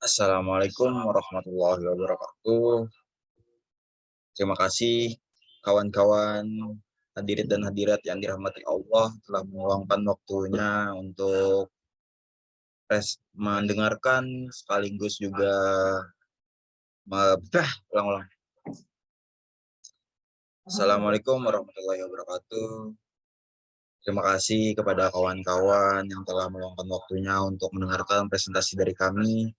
Assalamualaikum warahmatullahi wabarakatuh. Terima kasih kawan-kawan hadirin dan hadirat yang dirahmati Allah telah meluangkan waktunya untuk mendengarkan sekaligus juga ulang-ulang. Assalamualaikum warahmatullahi wabarakatuh. Terima kasih kepada kawan-kawan yang telah meluangkan waktunya untuk mendengarkan presentasi dari kami.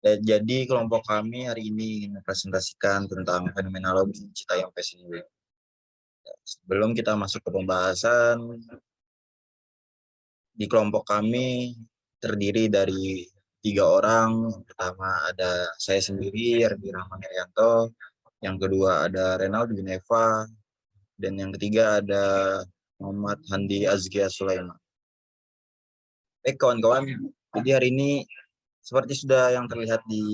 Dan jadi kelompok kami hari ini ingin mempresentasikan tentang fenomenologi Citayam Fashion Week. Sebelum kita masuk ke pembahasan, di kelompok kami terdiri dari 3 orang. Yang pertama ada saya sendiri, Ardi Rahman Herianto. Yang kedua ada Renaldi Neva. Dan yang ketiga ada Muhammad Handi Azkia Sulaiman. Kawan-kawan, jadi hari ini seperti sudah yang terlihat di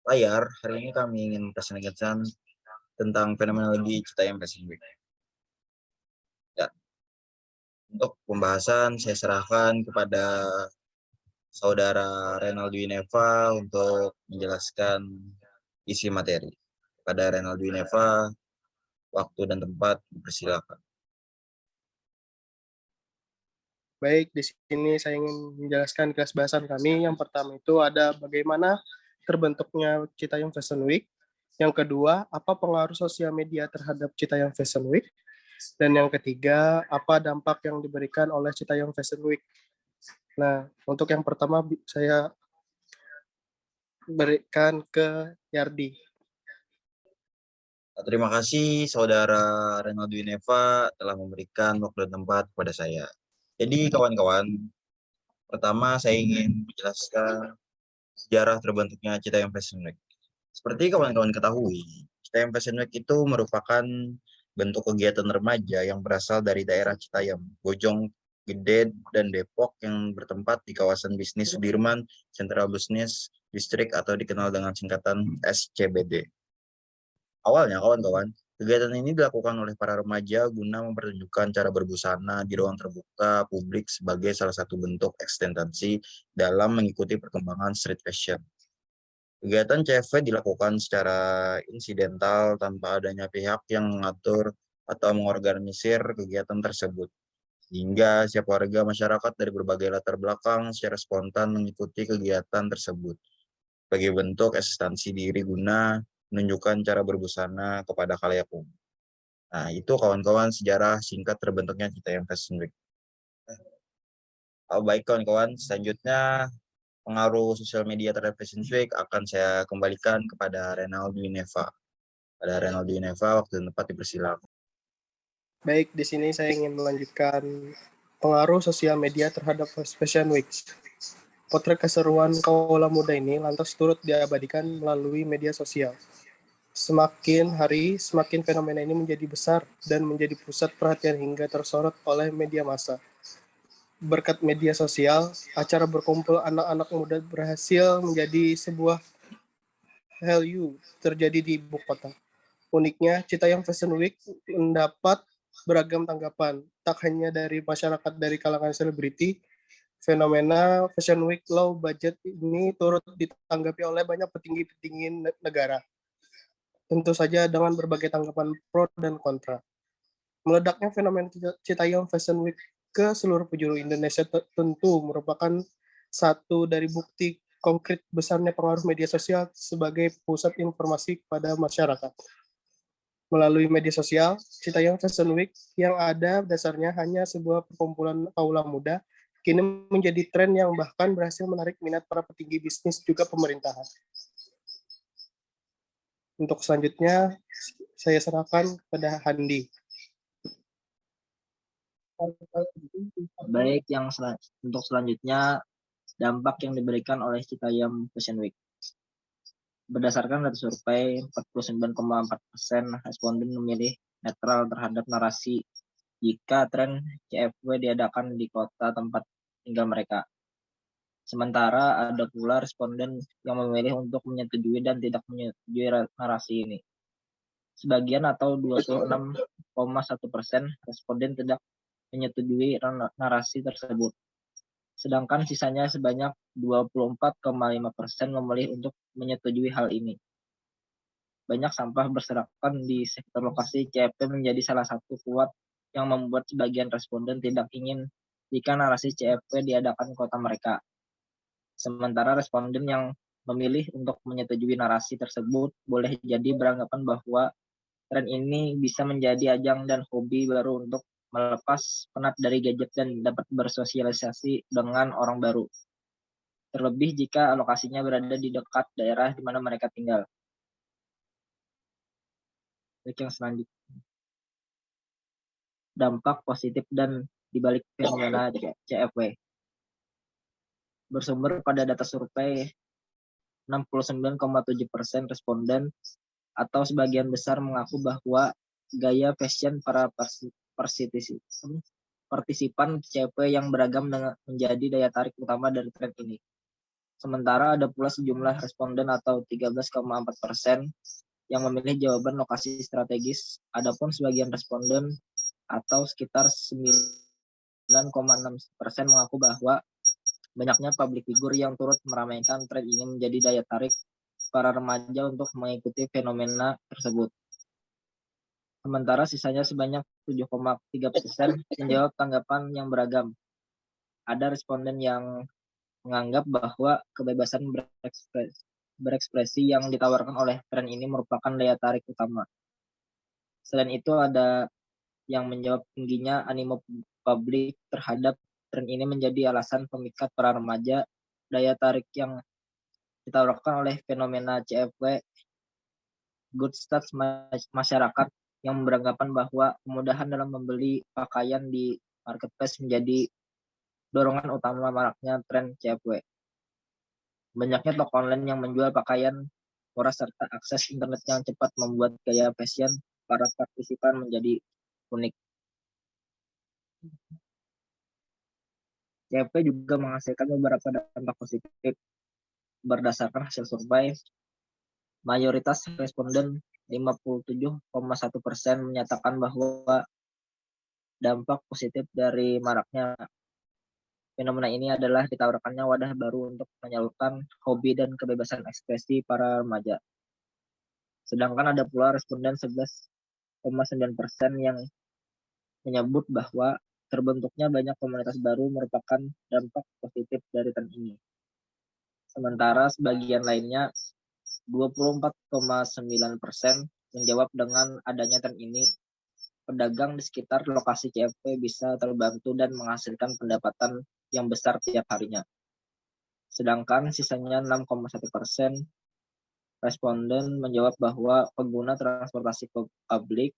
layar, hari ini kami ingin mempresentasikan tentang fenomenologi Citayam Fashion Week. Ya, untuk pembahasan saya serahkan kepada Saudara Renaldi Neva untuk menjelaskan isi materi. Pada Renaldi Neva, waktu dan tempat dipersilakan. Baik, di sini saya ingin menjelaskan kelas bahasan kami. Yang pertama itu ada bagaimana terbentuknya Citayam Fashion Week. Yang kedua, apa pengaruh sosial media terhadap Citayam Fashion Week. Dan yang ketiga, apa dampak yang diberikan oleh Citayam Fashion Week. Nah, untuk yang pertama saya berikan ke Yardi. Terima kasih Saudara Renaldi Neva telah memberikan waktu dan tempat kepada saya. Jadi kawan-kawan, pertama saya ingin menjelaskan sejarah terbentuknya Citayam Fashion Week. Seperti kawan-kawan ketahui, Citayam Fashion Week itu merupakan bentuk kegiatan remaja yang berasal dari daerah Citayam, Bojong Gede, dan Depok yang bertempat di kawasan bisnis Sudirman, Central Business District atau dikenal dengan singkatan SCBD. Awalnya kawan-kawan, kegiatan ini dilakukan oleh para remaja guna mempertunjukkan cara berbusana di ruang terbuka publik sebagai salah satu bentuk ekstensi dalam mengikuti perkembangan street fashion. Kegiatan CFW dilakukan secara insidental tanpa adanya pihak yang mengatur atau mengorganisir kegiatan tersebut. Sehingga setiap warga masyarakat dari berbagai latar belakang secara spontan mengikuti kegiatan tersebut sebagai bentuk eksistensi diri guna menunjukkan cara berbusana kepada khalayak umum. Nah, itu kawan-kawan sejarah singkat terbentuknya Citayam Fashion Week. Baik kawan-kawan, selanjutnya pengaruh sosial media terhadap Fashion Week akan saya kembalikan kepada Renaldi Neva. Pada Renaldi Neva, waktu dan tempat dipersilakan. Baik, di sini saya ingin melanjutkan pengaruh sosial media terhadap Fashion Week. Potret keseruan kaula muda ini lantas turut diabadikan melalui media sosial. Semakin hari, semakin fenomena ini menjadi besar dan menjadi pusat perhatian hingga tersorot oleh media massa. Berkat media sosial, acara berkumpul anak-anak muda berhasil menjadi sebuah hallyu terjadi di ibu kota. Uniknya, Citayam Fashion Week mendapat beragam tanggapan, tak hanya dari masyarakat dari kalangan selebriti. Fenomena Fashion Week low budget ini turut ditanggapi oleh banyak petinggi-petinggi negara. Tentu saja dengan berbagai tanggapan pro dan kontra. Meledaknya fenomena Citayam Fashion Week ke seluruh penjuru Indonesia tentu merupakan satu dari bukti konkret besarnya pengaruh media sosial sebagai pusat informasi kepada masyarakat. Melalui media sosial, Citayam Fashion Week yang ada dasarnya hanya sebuah perkumpulan kaula muda, kini menjadi tren yang bahkan berhasil menarik minat para petinggi bisnis juga pemerintahan. Untuk selanjutnya, saya serahkan kepada Handi. Baik, untuk selanjutnya dampak yang diberikan oleh Citayam Fashion Week. Berdasarkan data survei, 49,4% responden memilih netral terhadap narasi jika tren CFW diadakan di kota tempat tinggal mereka. Sementara ada pula responden yang memilih untuk menyetujui dan tidak menyetujui narasi ini. Sebagian atau 26,1% responden tidak menyetujui narasi tersebut. sedangkan sisanya sebanyak 24,5% memilih untuk menyetujui hal ini. Banyak sampah berserakan di sektor lokasi CFP menjadi salah satu kuat yang membuat sebagian responden tidak ingin jika narasi CFP diadakan di kota mereka. Sementara responden yang memilih untuk menyetujui narasi tersebut boleh jadi beranggapan bahwa tren ini bisa menjadi ajang dan hobi baru untuk melepas penat dari gadget dan dapat bersosialisasi dengan orang baru. Terlebih jika lokasinya berada di dekat daerah di mana mereka tinggal. Yang selanjutnya, dampak positif dan dibalik fenomena CFW. Bersumber pada data survei, 69,7% responden atau sebagian besar mengaku bahwa gaya fashion para partisipan CFW yang beragam menjadi daya tarik utama dari tren ini. Sementara ada pula sejumlah responden atau 13,4% yang memilih jawaban lokasi strategis, adapun sebagian responden atau sekitar 9,6% mengaku bahwa banyaknya public figure yang turut meramaikan tren ini menjadi daya tarik para remaja untuk mengikuti fenomena tersebut. Sementara sisanya sebanyak 7,3% menjawab tanggapan yang beragam. Ada responden yang menganggap bahwa kebebasan berekspresi yang ditawarkan oleh tren ini merupakan daya tarik utama. Selain itu ada yang menjawab tingginya animo publik terhadap tren ini menjadi alasan pemikat para remaja. Daya tarik yang ditawarkan oleh fenomena CFW, good stats masyarakat yang beranggapan bahwa kemudahan dalam membeli pakaian di marketplace menjadi dorongan utama maraknya tren CFW. Banyaknya toko online yang menjual pakaian murah serta akses internet yang cepat membuat gaya fashion para partisipan menjadi unik. CFW juga menghasilkan beberapa dampak positif. Berdasarkan hasil survei, mayoritas responden 57,1% menyatakan bahwa dampak positif dari maraknya fenomena ini adalah ditawarkannya wadah baru untuk menyalurkan hobi dan kebebasan ekspresi para remaja. Sedangkan ada pula responden 11,9% yang menyebut bahwa terbentuknya banyak komunitas baru merupakan dampak positif dari tren ini. Sementara sebagian lainnya 24,9% menjawab dengan adanya tren ini, pedagang di sekitar lokasi CFW bisa terbantu dan menghasilkan pendapatan yang besar tiap harinya. Sedangkan sisanya 6,1% responden menjawab bahwa pengguna transportasi publik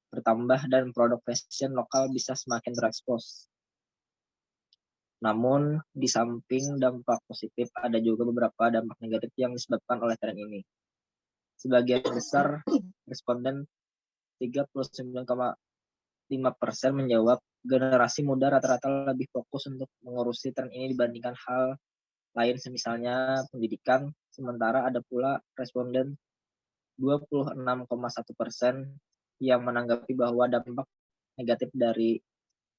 bertambah dan produk fashion lokal bisa semakin terekspos. Namun, di samping dampak positif, ada juga beberapa dampak negatif yang disebabkan oleh tren ini. Sebagian besar responden 39,5% menjawab generasi muda rata-rata lebih fokus untuk mengurusi tren ini dibandingkan hal lain semisalnya pendidikan. Sementara ada pula responden 26,1% yang menanggapi bahwa dampak negatif dari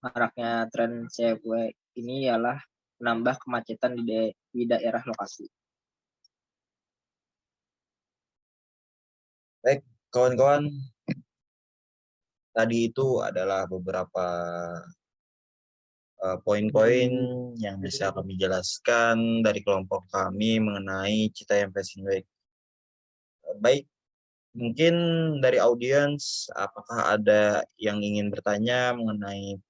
maraknya tren CFW ini ialah menambah kemacetan di daerah lokasi. Baik, kawan-kawan, tadi itu adalah beberapa poin-poin yang bisa kami jelaskan dari kelompok kami mengenai Citayam Fashion Week. Baik, mungkin dari audiens, apakah ada yang ingin bertanya mengenai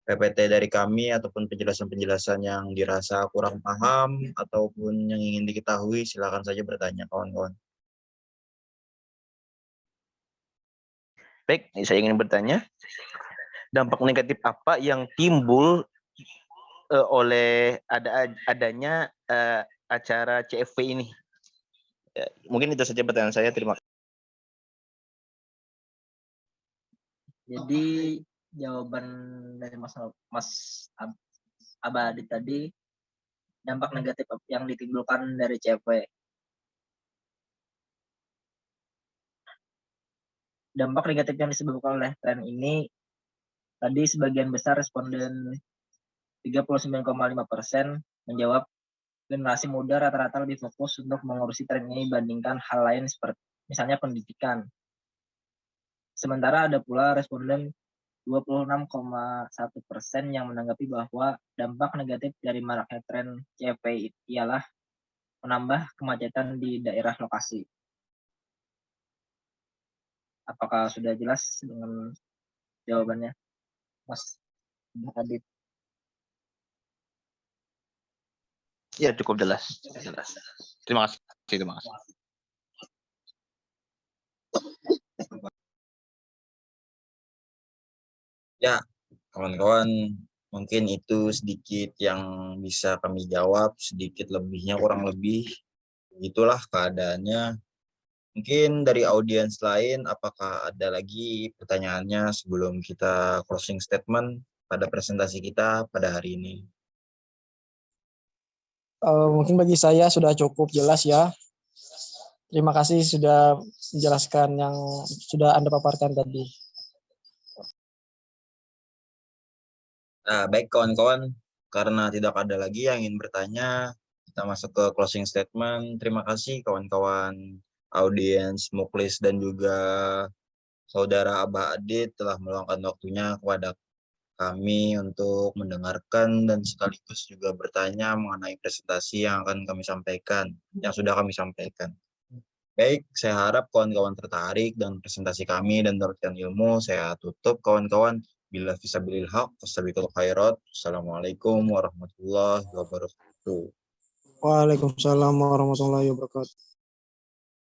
PPT dari kami ataupun penjelasan-penjelasan yang dirasa kurang paham ataupun yang ingin diketahui, silakan saja bertanya, kawan-kawan. Baik, saya ingin bertanya, dampak negatif apa yang timbul oleh adanya acara CFW ini? Mungkin itu saja pertanyaan saya. Terima kasih. Jadi jawaban dari Mas Abadi tadi, dampak negatif yang ditimbulkan dari CFW. Dampak negatif yang disebabkan oleh tren ini, tadi sebagian besar responden 39,5% menjawab generasi muda rata-rata lebih fokus untuk mengurusi tren ini dibandingkan hal lain seperti misalnya pendidikan. Sementara ada pula responden 26,1% yang menanggapi bahwa dampak negatif dari maraknya tren CFP ialah menambah kemacetan di daerah lokasi. Apakah sudah jelas dengan jawabannya, Mas Adit? Ya, cukup jelas. Terima kasih. Ya, kawan-kawan, mungkin itu sedikit yang bisa kami jawab, sedikit lebihnya kurang lebih. Itulah keadaannya. Mungkin dari audiens lain, apakah ada lagi pertanyaannya sebelum kita closing statement pada presentasi kita pada hari ini? Mungkin bagi saya sudah cukup jelas ya. Terima kasih sudah menjelaskan yang sudah Anda paparkan tadi. Nah, baik kawan-kawan, karena tidak ada lagi yang ingin bertanya, kita masuk ke closing statement. Terima kasih kawan-kawan audiens Muklis dan juga saudara Abah Adit telah meluangkan waktunya kepada kami untuk mendengarkan dan sekaligus juga bertanya mengenai presentasi yang akan kami sampaikan, yang sudah kami sampaikan. Baik, saya harap kawan-kawan tertarik dengan presentasi kami dan mendapatkan ilmu. Saya tutup kawan-kawan. Bila fisabilil haq, wasabiqul khairat. Assalamualaikum warahmatullahi wabarakatuh. Waalaikumsalam warahmatullahi wabarakatuh.